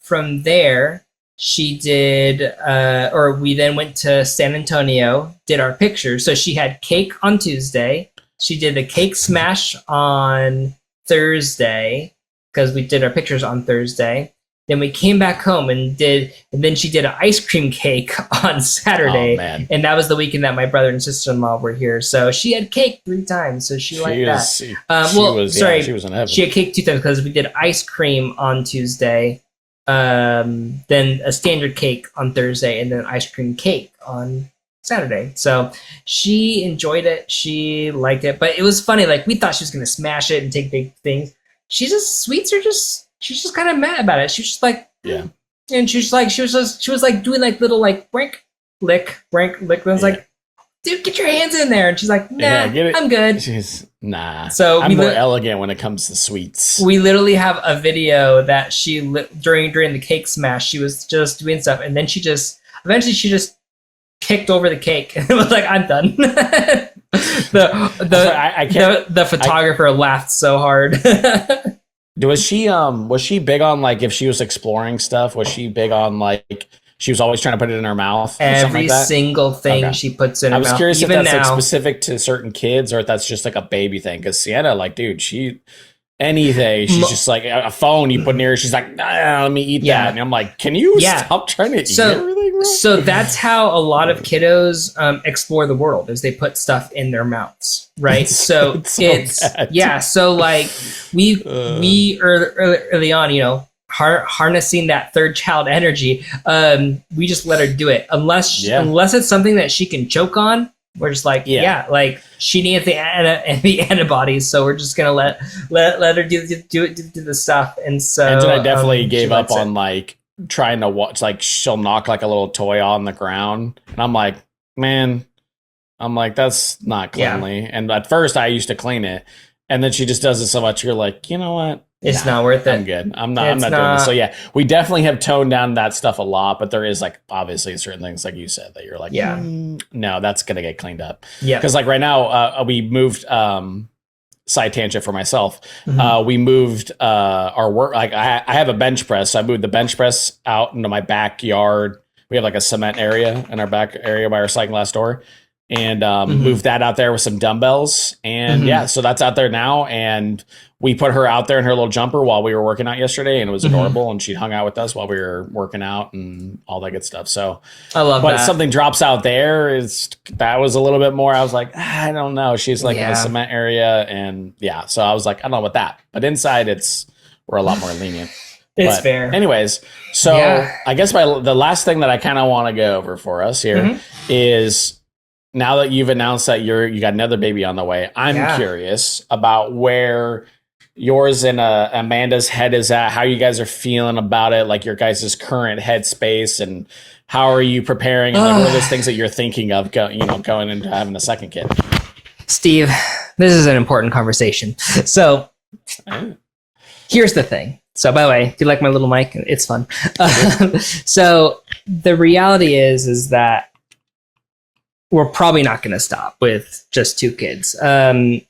from there she did, or we then went to San Antonio, did our pictures. So she had cake on Tuesday. She did the cake smash on Thursday because we did our pictures on Thursday. Then we came back home and then she did an ice cream cake on Saturday. Oh, man. And that was the weekend that my brother and sister-in-law were here. So she had cake 3 times. So she liked that. She was in heaven. She had cake 2 times because we did ice cream on Tuesday, then a standard cake on Thursday, and then ice cream cake on Saturday. So she enjoyed it. She liked it. But it was funny. Like, we thought she was going to smash it and take big things. She's just kind of mad about it. She was just like, Yeah. And she was like doing like little like brink, lick. And I was like, dude, get your hands in there. And she's like, nah, get it. I'm good. She's nah. So I'm more elegant when it comes to sweets. We literally have a video that she during the cake smash, she was just doing stuff, and then eventually she just kicked over the cake and was like, I'm done. The photographer laughed so hard. Was she big on like if she was exploring stuff? Was she big on like she was always trying to put it in her mouth? Every like that? single thing Okay. she puts in her mouth. I was curious if Even that's like now. specific to certain kids or if that's just like a baby thing. Because Sienna, like, dude, anything. She's just like a phone you put near her. She's like, nah, let me eat that. And I'm like, can you stop trying to eat everything? Bro? So that's how a lot of kiddos explore the world, is they put stuff in their mouths, right? It's so bad. yeah. So like we early on, harnessing that third child energy, we just let her do it unless it's something that she can choke on. We're just like, like she needs the antibodies, so we're just gonna let her do the stuff. And so and I definitely gave up on like trying to watch. Like she'll knock like a little toy on the ground, and I'm like, man, that's not cleanly. Yeah. And at first, I used to clean it, and then she just does it so much. You're like, you know what? It's not worth it. I'm good. I'm not doing this. So yeah, we definitely have toned down that stuff a lot, but there is like obviously certain things like you said that you're like, no, that's gonna get cleaned up. Yeah, because like right now we moved. Side tangent for myself. Mm-hmm. We moved our work. Like I have a bench press. So I moved the bench press out into my backyard. We have like a cement area in our back area by our sliding glass door. and moved that out there with some dumbbells. And yeah, so that's out there now. And we put her out there in her little jumper while we were working out yesterday, and it was adorable. And she hung out with us while we were working out and all that good stuff. So I love that. But something drops out there that was a little bit more. I was like, I don't know. She's like in the cement area, and yeah. So I was like, I don't know about that. But inside, we're a lot more lenient. It's fair. Anyways, so I guess the last thing that I kind of want to go over for us here is, now that you've announced that you got another baby on the way, I'm curious about where yours and Amanda's head is at, how you guys are feeling about it, like your guys' current headspace, and how are you preparing, and like, what are those things that you're thinking of going into having a second kid? Steve, this is an important conversation. So here's the thing. So by the way, do you like my little mic? It's fun. So the reality is that we're probably not going to stop with just 2 kids. I'm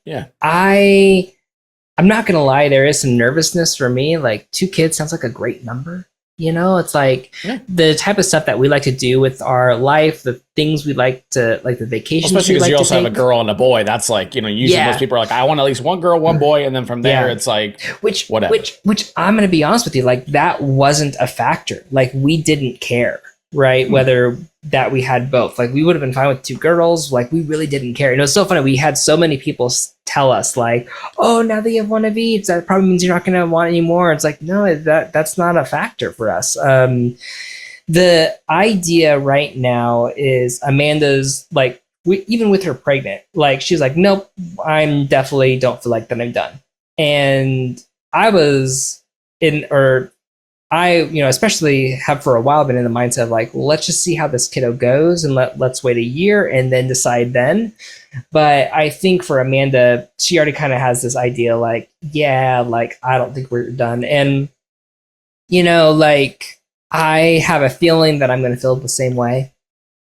not going to lie. There is some nervousness for me. Like 2 kids sounds like a great number. You know, it's like the type of stuff that we like to do with our life, the things we like to, like the vacations. Especially because you also have a girl and a boy. That's like, usually most people are like, I want at least one girl, one boy. And then from there, it's like, whatever. Which I'm going to be honest with you, like that wasn't a factor. Like we didn't care, right? Whether that we had both. Like we would have been fine with 2 girls. Like we really didn't care. It's so funny. We had so many people tell us like, oh, now that you have one of each, that probably means you're not going to want any more. It's like, no, that's not a factor for us. The idea right now is Amanda's like, even with her pregnant, like she's like, nope, I'm definitely don't feel like that I'm done. And I especially have for a while been in the mindset of like, let's just see how this kiddo goes and let's wait a year and then decide then. But I think for Amanda, she already kind of has this idea like, like, I don't think we're done. And, like I have a feeling that I'm going to feel the same way.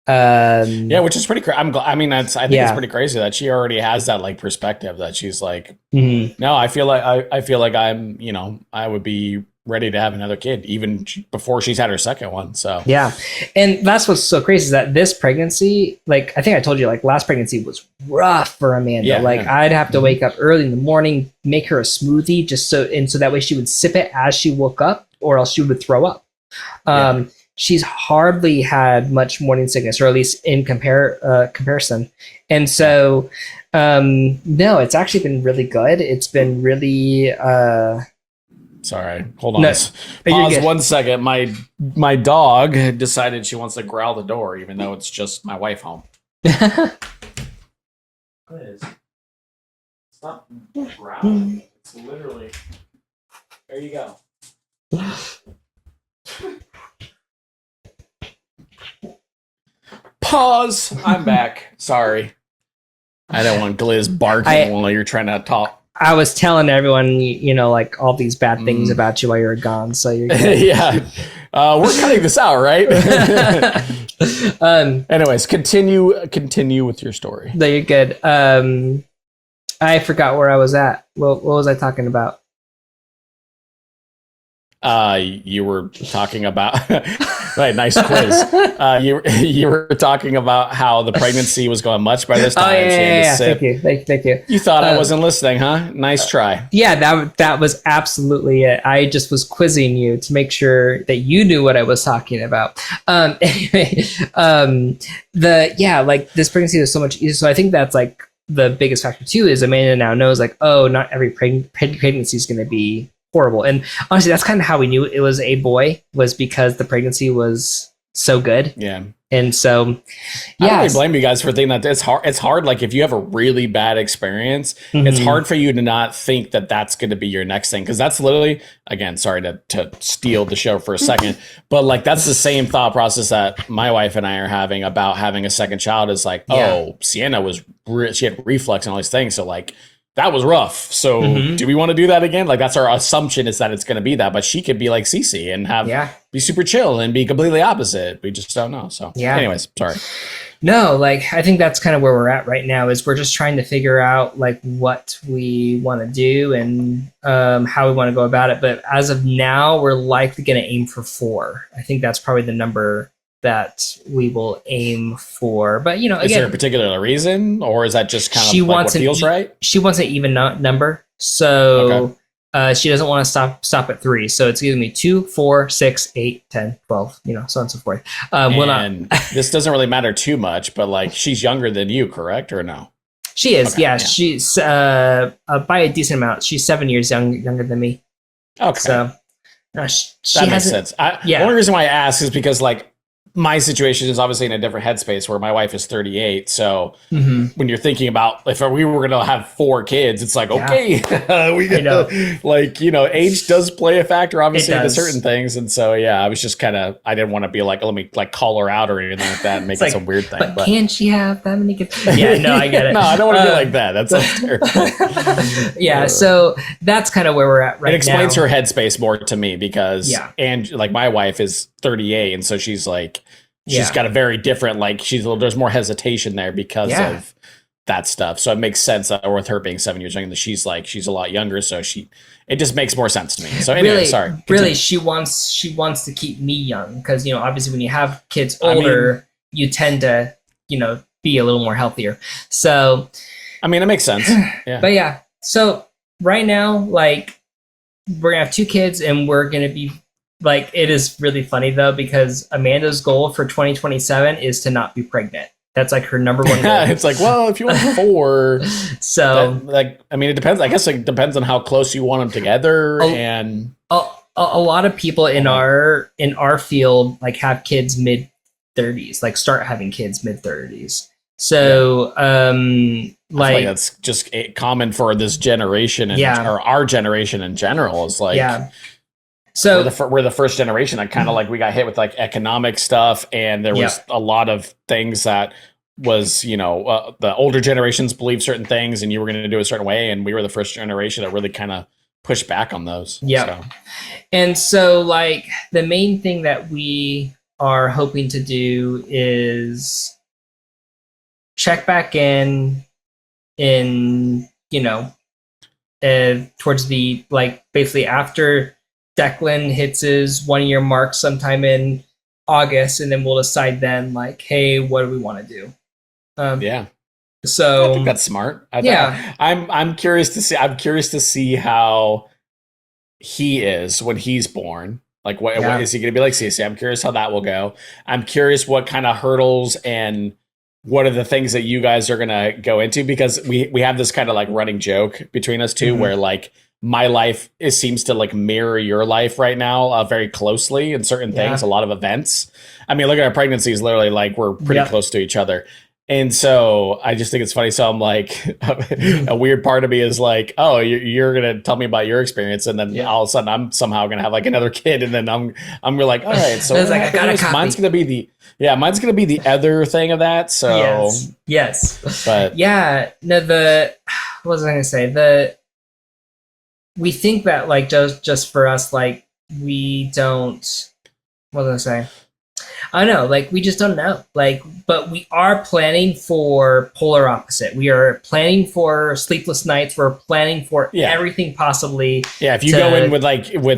Which is pretty crazy. I think it's pretty crazy that she already has that like perspective that she's like, no, I feel like I'm, I would be ready to have another kid even before she's had her second one. So and that's what's so crazy is that this pregnancy, like I think I told you, like last pregnancy was rough for Amanda. I'd have to wake up early in the morning, make her a smoothie so that way she would sip it as she woke up, or else she would throw up. She's hardly had much morning sickness, or at least in comparison. And so no, it's actually been really good. It's been really sorry, hold on. Pause 1 second. My dog decided she wants to growl the door, even though it's just my wife home. Liz, stop growling. It's literally. There you go. Pause. I'm back. Sorry. I don't want Gliz barking while you're trying to talk. I was telling everyone, like all these bad things about you while you were gone. So you're good. We're cutting this out, right? Anyways, continue with your story. No, you're good. I forgot where I was at. What was I talking about? You were talking about right, nice quiz. You were talking about how the pregnancy was going much better this time. Thank you. You thought I wasn't listening, huh? Nice try. Yeah, that was absolutely it. I just was quizzing you to make sure that you knew what I was talking about. Anyway, like this pregnancy was so much easier. So I think that's like the biggest factor too. Is Amanda now knows like, oh, not every pregnancy is going to be horrible. And honestly, that's kind of how we knew it was a boy, was because the pregnancy was so good. Yeah. And so, I don't really blame you guys for thinking that it's hard. It's hard. Like if you have a really bad experience, it's hard for you to not think that that's going to be your next thing. Cause that's literally, again, sorry to steal the show for a second, but like, that's the same thought process that my wife and I are having about having a second child is like, oh, Sienna she had reflux and all these things. So like, that was rough. So do we want to do that again? Like that's our assumption is that it's going to be that, but she could be like Cece and be super chill and be completely opposite. We just don't know. So anyways, sorry. No, like I think that's kind of where we're at right now is we're just trying to figure out like what we want to do and how we want to go about it. But as of now, we're likely going to aim for 4. I think that's probably the number that we will aim for. But again, is there a particular reason, or is that just kind of like what feels right? She wants an even number, so she doesn't want to stop at 3. So it's giving me 2, 4, 6, 8, 10, 12, so on and so forth. And this doesn't really matter too much, but like she's younger than you, correct or no? She is, yeah. She's by a decent amount. She's 7 years younger than me. Okay, so she that makes sense. The only reason why I ask is because like my situation is obviously in a different headspace where my wife is 38. So when you're thinking about if we were going to have 4 kids, it's like, okay, we got like, age does play a factor, obviously, into certain things. And so, I was just I didn't want to be like, let me like call her out or anything like that and make it some weird thing. But can she have that many kids? Yeah, no, I get it. No, I don't want to be like that. That sounds terrible. So that's kind of where we're at right now. It explains her headspace more to me because, and like my wife is 38. And so she's like, she's got a very different, like there's more hesitation there because of that stuff. So it makes sense that with her being 7 years younger, that she's a lot younger. So it just makes more sense to me. So anyway, really, sorry. Really, she wants to keep me young because, obviously when you have kids older, you tend to, be a little more healthier. So, it makes sense. Yeah. But so right now, like we're gonna have 2 kids and we're gonna be like, it is really funny though, because Amanda's goal for 2027 is to not be pregnant. That's like her number one goal. It's like, well, if you want 4, so it depends. I guess it depends on how close you want them together. And a lot of people in our field like have kids mid 30s, like start having kids mid 30s. So, like that's just common for this generation and or our generation in general is like, so we're the first generation that kind of like we got hit with like economic stuff, and there was a lot of things that was the older generations believe certain things, and you were going to do a certain way, and we were the first generation that really kind of pushed back on those. Yeah, and so like the main thing that we are hoping to do is check back in towards the like basically after Declan hits his 1 year mark sometime in August, and then we'll decide then like, hey, what do we want to do? So I think that's smart. I'm curious to see. I'm curious to see how he is when he's born. Like, what is he going to be like? Cece, I'm curious how that will go. I'm curious what kind of hurdles and what are the things that you guys are going to go into, because we have this kind of like running joke between us two where like my life seems to like mirror your life right now very closely in certain things, a lot of events. Look at our pregnancies, literally like we're pretty close to each other. And so I just think it's funny. So I'm like, a weird part of me is like, oh, you're going to tell me about your experience. And then all of a sudden I'm somehow going to have like another kid. And then I'm like, all right, so like, I got a copy. Mine's going to be the other thing of that. So yes. But no, what was I going to say? We think that like just for us, like we don't, what was I say? I don't know, like we just don't know. Like, but we are planning for polar opposite. We are planning for sleepless nights. We're planning for everything possibly. Yeah, if you go in with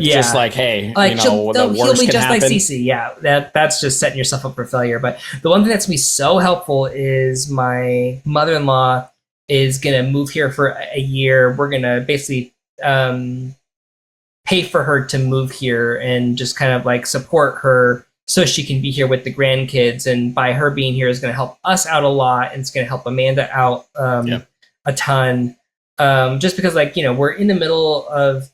just like, hey, like the worst he'll be can just happen. like Cece. Yeah, that's just setting yourself up for failure. But the one thing that's gonna be so helpful is my mother-in-law is gonna move here for a year. We're gonna basically pay for her to move here and just kind of like support her so she can be here with the grandkids. And by her being here is going to help us out a lot, and it's going to help Amanda out a ton. Just because like, we're in the middle of,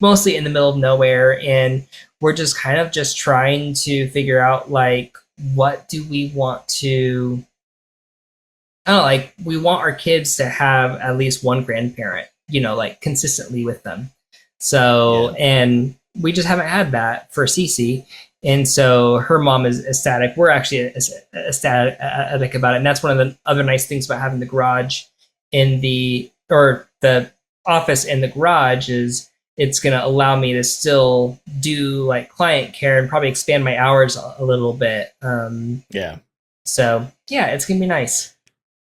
mostly in the middle of nowhere, and we're just kind of just trying to figure out like, what do we want to, like we want our kids to have at least one grandparent, like consistently with them. So, and we just haven't had that for Cece. And so her mom is ecstatic. We're actually ecstatic about it. And that's one of the other nice things about having the garage the office in the garage is it's going to allow me to still do like client care and probably expand my hours a little bit. So yeah, it's going to be nice.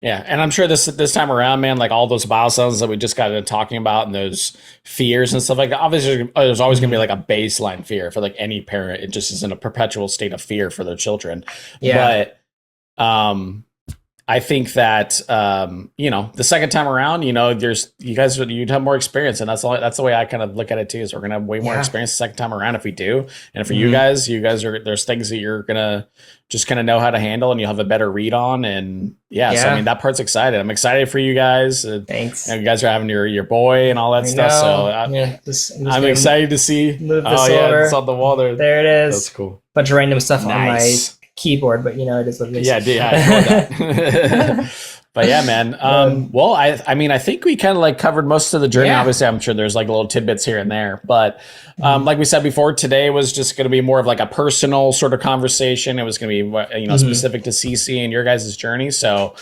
Yeah, and I'm sure this time around, man, like all those milestones that we just got into talking about and those fears and stuff like that. Obviously, there's always going to be like a baseline fear for like any parent. It just is in a perpetual state of fear for their children. Yeah. But I think that the second time around, you'd have more experience, and that's the way I kind of look at it too. Is we're gonna have way more experience the second time around if we do, and for you guys there's things that you're gonna just kind of know how to handle, and you'll have a better read on, and so I mean that part's excited. I'm excited for you guys. Thanks. You guys are having your boy and all that stuff, so I'm excited to see. Move this over. It's on the wall there. There it is. That's cool. Bunch of random stuff on my keyboard, but it is what it is. Yeah, that. But yeah, man. Well, I think we kind of like covered most of the journey. Obviously, I'm sure there's like little tidbits here and there, but like we said before, today was just going to be more of like a personal sort of conversation. It was going to be specific to CC and your guys' journey. So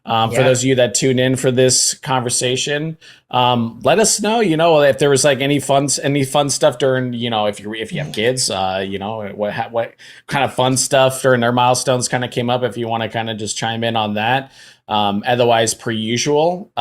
for those of you that tuned in for this conversation, let us know, if there was like any fun stuff during, if you have kids, what kind of fun stuff during their milestones kind of came up, if you want to kind of just chime in on that. Otherwise, per usual,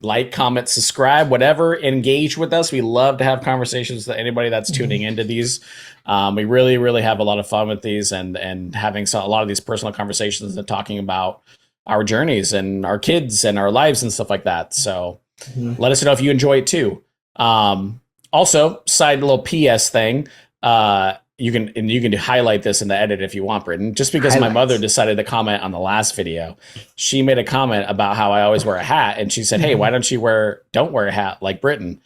like, comment, subscribe, whatever, engage with us. We love to have conversations with anybody that's tuning into these. We really, really have a lot of fun with these and having a lot of these personal conversations and talking about our journeys and our kids and our lives and stuff like that. So let us know if you enjoy it too. Also, side little PS thing. You can highlight this in the edit if you want, Britton. Just because my mother decided to comment on the last video, she made a comment about how I always wear a hat, and she said, "Hey, why don't wear a hat like Britton?"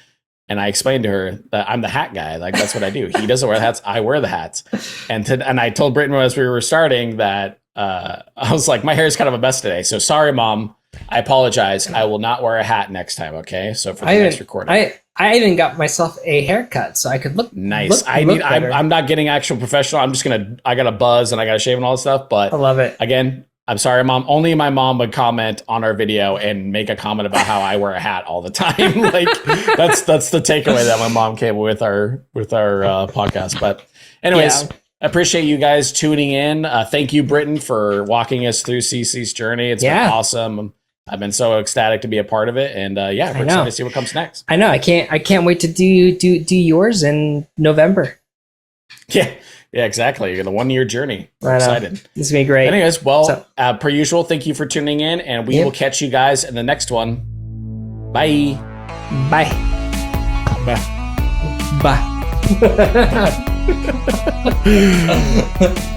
And I explained to her that I'm the hat guy. Like, that's what I do. He doesn't wear the hats. I wear the hats. And I told Britton as we were starting that I was like, my hair is kind of a mess today. So sorry, Mom. I apologize. I will not wear a hat next time. Okay. So for the next recording. I even got myself a haircut so I could look nice. I'm not getting actual professional. I got a buzz and I got to shave and all this stuff, but I love it. Again, I'm sorry, Mom. Only my mom would comment on our video and make a comment about how I wear a hat all the time. Like that's the takeaway that my mom came with our podcast. But anyways, I appreciate you guys tuning in. Thank you, Britton, for walking us through CC's journey. It's been awesome. I've been so ecstatic to be a part of it, and we're excited to see what comes next. I know. I can't wait to do yours in November. Yeah, exactly. The 1 year journey. We're excited. This is gonna be great. Anyways, per usual, thank you for tuning in, and we will catch you guys in the next one. Bye. Bye. Bye. Bye.